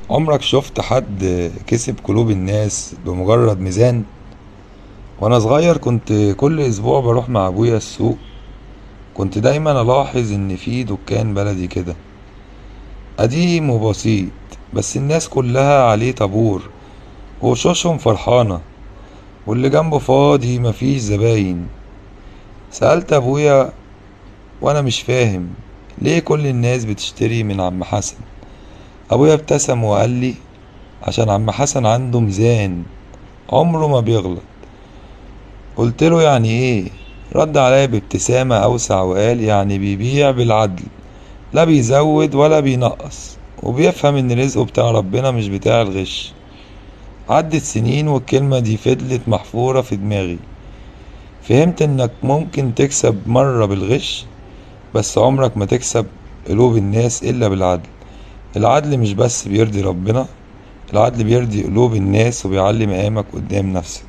عمرك شفت حد كسب قلوب الناس بمجرد ميزان؟ وانا صغير كنت كل اسبوع بروح مع ابويا السوق. كنت دايما الاحظ ان في دكان بلدي كده قديم وبسيط، بس الناس كلها عليه طابور ووشوشهم فرحانة، واللي جنبه فاضي مفيش زباين. سألت ابويا وانا مش فاهم ليه كل الناس بتشتري من عم حسن. ابويا ابتسم وقال لي عشان عم حسن عنده ميزان عمره ما بيغلط. قلت له يعني ايه؟ رد عليا بابتسامة اوسع وقال يعني بيبيع بالعدل، لا بيزود ولا بينقص، وبيفهم ان رزقه بتاع ربنا مش بتاع الغش. عدت سنين والكلمة دي فضلت محفورة في دماغي. فهمت انك ممكن تكسب مرة بالغش، بس عمرك ما تكسب قلوب الناس الا بالعدل. العدل مش بس بيرضي ربنا، العدل بيرضي قلوب الناس وبيعلي مقامك قدام نفسك.